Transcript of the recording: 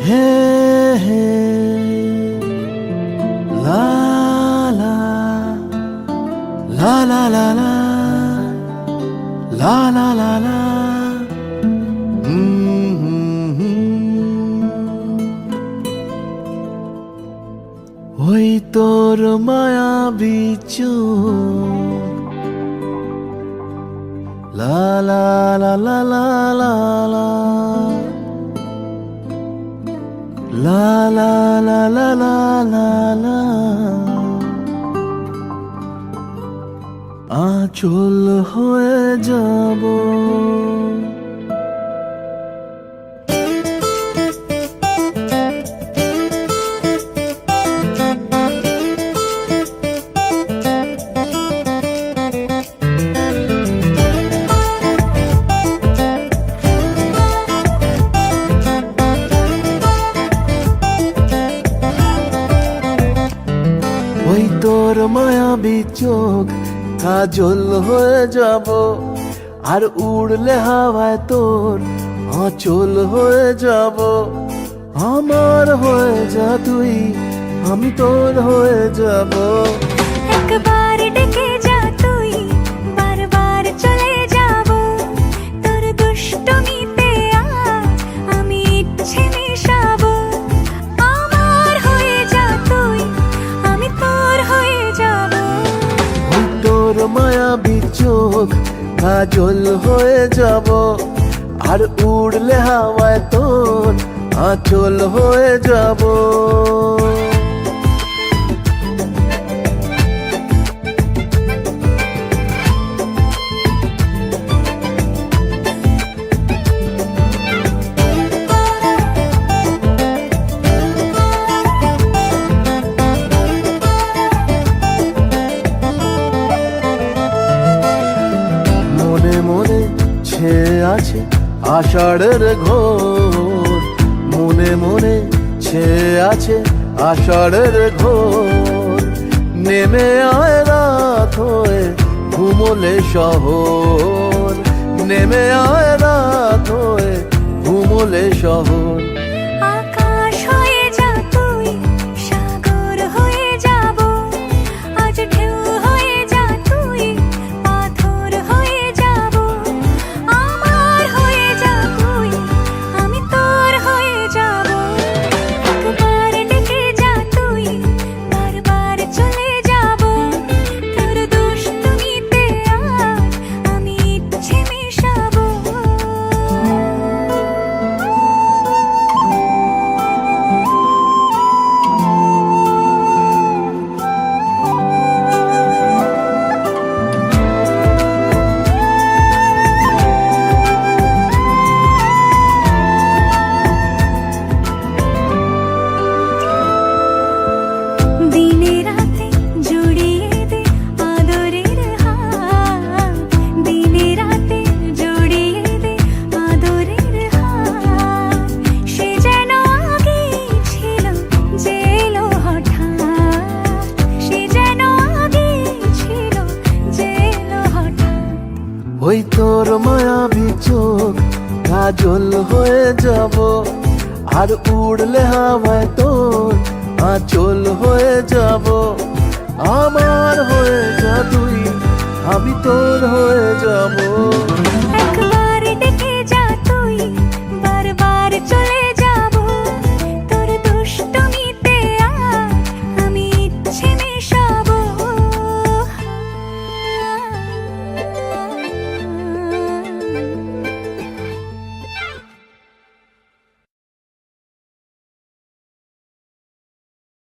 হে হে লা লা লা লা লা লা লা লা লা লা ওই তোর মায়াবী চোখ লা লা লা লা লা লা লা লা লা লা লা লা লা লা আঁচল হয়ে যাব ওই তোর মায়াবী চোখ কাজল হয়ে যাব আর উড়লে হাওয়ায় তোর আঁচল হয়ে যাব আমার হয়ে যা তুই আমি তোর হয়ে যাব একবার ডেকে যা তুই বারবার চলে যাব তোর দুষ্টমিতে আজ আমি ইচ্ছে মিশাবো আমার হয়ে যা তুই আমি তোর হয়ে যাব ওই তোর মায়াবী চোখ কাজল হয়ে যাব আর উড়লে হাওয়ায় তোর আঁচল হয়ে যাব মনে মনে ছেয়ে আছে আষাঢ়ের ঘোর মনে মনে ছেয়ে আছে আষাঢ়ের ঘোর নেমে আয় রাত হয়ে ঘুমোলে শহর নেমে আয় রাত হয়ে ঘুমোলে শহর আকাশ হয়ে যা তুই সাগর হয়ে যাব আজ ঢেউ হয়ে যা তুই পাথর হয়ে যাব আমার হয়ে যা তুই আমি তোর হয়ে যাব একবার ডেকে যা তুই বারবার চলে যাব তোর দুষ্টমিতে আজ আমি ইচ্ছে মিশাবো দিনে রাতে জুড়িয়ে দে আদরের হাত দিনে রাতে জুড়িয়ে দে আদরের হাত সে যেন আগে ছিল যে এলো হঠাৎ সে যেন আগে ছিল যে এলো হঠাৎ ওই তোর মায়াবী চোখ কাজল হয়ে যাব আর উড়লে হাওয়ায় তোর আঁচল হয়ে যাব আমার হয়ে যা তুই আমি তোর হয়ে যাব